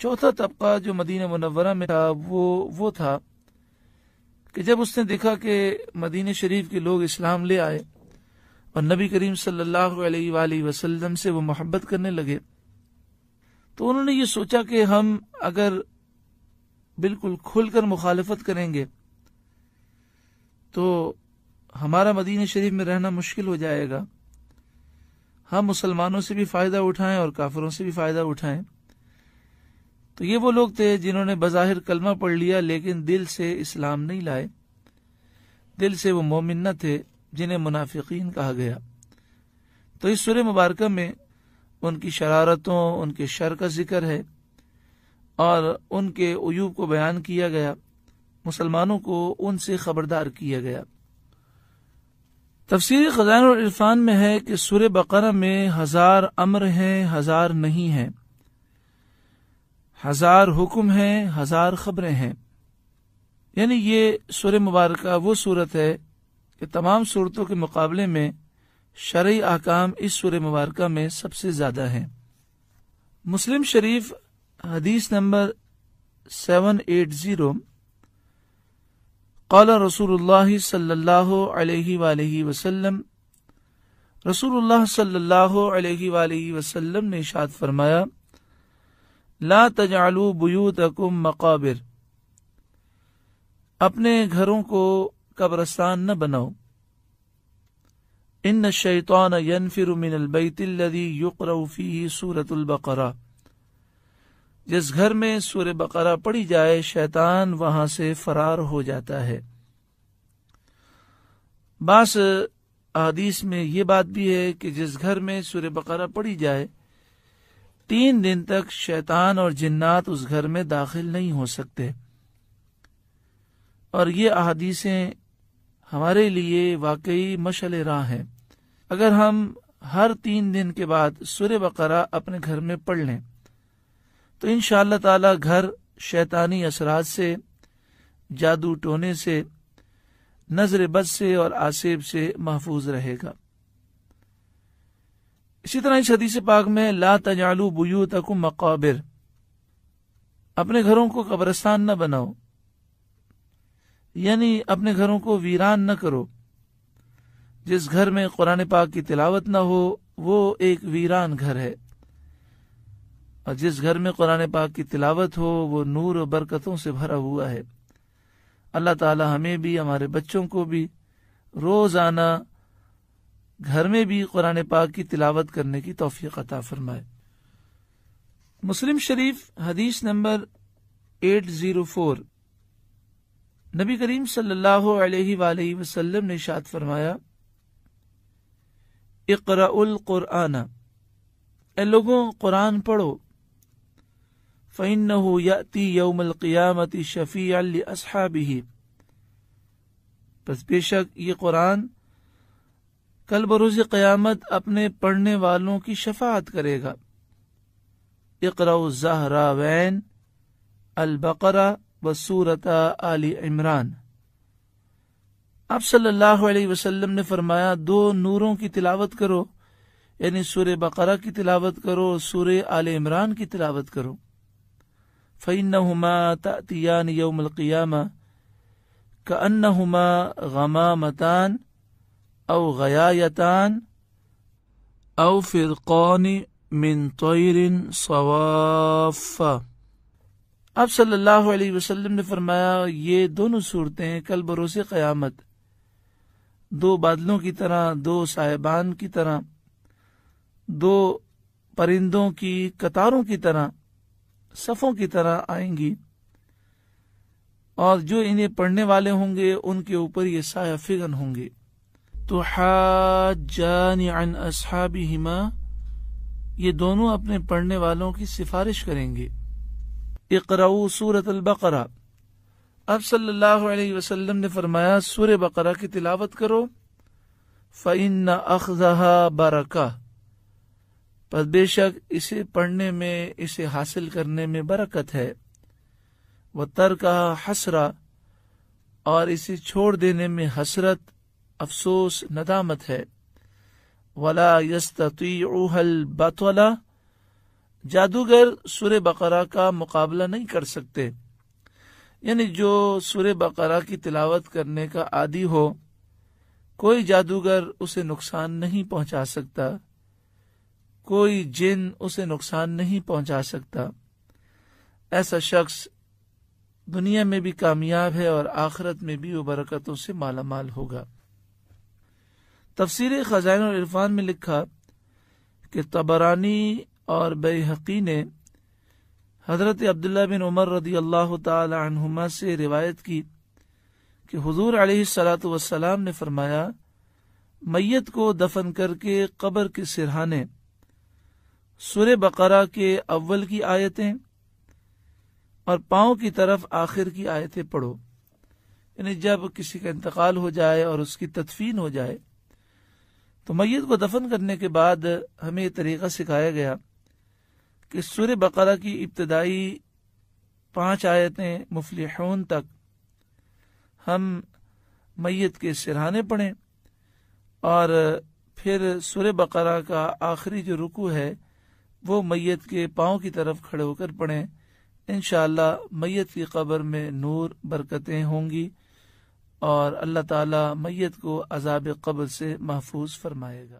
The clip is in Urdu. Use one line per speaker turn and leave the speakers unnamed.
چوتھا طبقہ جو مدینہ منورہ میں تھا وہ تھا کہ جب اس نے دیکھا کہ مدینہ شریف کے لوگ اسلام لے آئے اور نبی کریم صلی اللہ علیہ وآلہ وسلم سے وہ محبت کرنے لگے، تو انہوں نے یہ سوچا کہ ہم اگر بالکل کھل کر مخالفت کریں گے تو ہمارا مدینہ شریف میں رہنا مشکل ہو جائے گا، ہم مسلمانوں سے بھی فائدہ اٹھائیں اور کافروں سے بھی فائدہ اٹھائیں۔ تو یہ وہ لوگ تھے جنہوں نے بظاہر کلمہ پڑھ لیا لیکن دل سے اسلام نہیں لائے، دل سے وہ مومن نہ تھے، جنہیں منافقین کہا گیا۔ تو اس سورہ مبارکہ میں ان کی شرارتوں، ان کے شر کا ذکر ہے اور ان کے عیوب کو بیان کیا گیا، مسلمانوں کو ان سے خبردار کیا گیا۔ تفسیر خزائن العرفان میں ہے کہ سورہ بقرہ میں 1000 امر ہیں، 1000 نہیں ہیں، 1000 حکم ہیں، 1000 خبریں ہیں۔ یعنی یہ سورہ مبارکہ وہ صورت ہے کہ تمام صورتوں کے مقابلے میں شرعی احکام اس سورہ مبارکہ میں سب سے زیادہ ہیں۔ مسلم شریف حدیث نمبر 780، قال رسول اللہ صلی اللہ علیہ وآلہ وسلم، رسول اللہ صلی اللہ علیہ وآلہ وسلم نے ارشاد فرمایا، لا تجعلوا بیوتکم مقابر، اپنے گھروں کو قبرستان نہ بناؤ۔ ان الشیطان ینفر من البیت الذی یقرأ فیہ سورۃ البقرہ، جس گھر میں سورہ بقرہ پڑھی جائے شیطان وہاں سے فرار ہو جاتا ہے۔ بعض احادیث میں یہ بات بھی ہے کہ جس گھر میں سورہ بقرہ پڑھی جائے 3 دن تک شیطان اور جنات اس گھر میں داخل نہیں ہو سکتے، اور یہ احادیثیں ہمارے لیے واقعی مشعل راہ ہیں۔ اگر ہم ہر 3 دن کے بعد سورہ بقرہ اپنے گھر میں پڑھ لیں تو انشاءاللہ تعالی گھر شیطانی اثرات سے، جادو ٹونے سے، نظر بد سے اور آسیب سے محفوظ رہے گا۔ اسی طرح اس حدیث پاک میں لا تجعلوا بیوتکم مقابر، اپنے گھروں کو قبرستان نہ بناؤ، یعنی اپنے گھروں کو ویران نہ کرو۔ جس گھر میں قرآن پاک کی تلاوت نہ ہو وہ ایک ویران گھر ہے، اور جس گھر میں قرآن پاک کی تلاوت ہو وہ نور و برکتوں سے بھرا ہوا ہے۔ اللہ تعالی ہمیں بھی، ہمارے بچوں کو بھی روزانہ گھر میں بھی قرآن پاک کی تلاوت کرنے کی توفیق عطا فرمائے۔ مسلم شریف حدیث نمبر 804، نبی کریم صلی اللہ علیہ وآلہ وسلم نے ارشاد فرمایا، اقرأوا القرآن، اے لوگوں قرآن پڑھو، فإنه يأتي يوم القيامة شفيعا لأصحابه، پس بے شک یہ قرآن کل بروز قیامت اپنے پڑھنے والوں کی شفاعت کرے گا۔ اقرأوا الزہراوین، البقرہ وسورۃ آل عمران۔ آپ صلی اللہ علیہ وسلم نے فرمایا 2 نوروں کی تلاوت کرو، یعنی سورہ بقرہ کی تلاوت کرو، سورہ آل عمران کی تلاوت کرو۔ فإنہما تأتیان یوم القیامہ کأنہما غمامتان او غیایتان او فرقان من طیر صواف۔ آپ صلی اللہ علیہ وسلم نے فرمایا یہ دونوں صورتیں کل بروز قیامت 2 بادلوں کی طرح، 2 صاحبان کی طرح، 2 پرندوں کی قطاروں کی طرح، صفوں کی طرح آئیں گی، اور جو انہیں پڑھنے والے ہوں گے ان کے اوپر یہ سایہ فگن ہوں گے۔ تحاجان عن اصحابہما، یہ دونوں اپنے پڑھنے والوں کی سفارش کریں گے۔ اقرأوا سورۃ البقرہ، اب صلی اللہ علیہ وسلم نے فرمایا سورہ بقرہ کی تلاوت کرو، فإن أخذها برکہ، پس بے شک اسے پڑھنے میں، اسے حاصل کرنے میں برکت ہے، وترکها حسرہ، اور اسے چھوڑ دینے میں حسرت، افسوس، ندامت ہے، ولا يستطيعها البطلہ، جادوگر سورہ بقرہ کا مقابلہ نہیں کر سکتے، یعنی جو سورہ بقرہ کی تلاوت کرنے کا عادی ہو، کوئی جادوگر اسے نقصان نہیں پہنچا سکتا، کوئی جن اسے نقصان نہیں پہنچا سکتا۔ ایسا شخص دنیا میں بھی کامیاب ہے اور آخرت میں بھی وہ برکتوں سے مالا مال ہوگا۔ تفسیر خزائن العرفان میں لکھا کہ طبرانی اور بیہقی نے حضرت عبداللہ بن عمر رضی اللہ تعالی عنہما سے روایت کی کہ حضور علیہ الصلاۃ والسلام نے فرمایا، میت کو دفن کر کے قبر کے سرہانے سورہ بقرہ کے اول کی آیتیں اور پاؤں کی طرف آخر کی آیتیں پڑھو، یعنی جب کسی کا انتقال ہو جائے اور اس کی تدفین ہو جائے تو میت کو دفن کرنے کے بعد ہمیں یہ طریقہ سکھایا گیا کہ سورہ بقرہ کی ابتدائی 5 آیتیں مفلحون تک ہم میت کے سرہانے پڑھیں اور پھر سورہ بقرہ کا آخری جو رکوع ہے وہ میت کے پاؤں کی طرف کھڑے ہو کر پڑھیں۔ انشاءاللہ میت کی قبر میں نور برکتیں ہوں گی اور اللہ تعالی میت کو عذاب قبر سے محفوظ فرمائے گا۔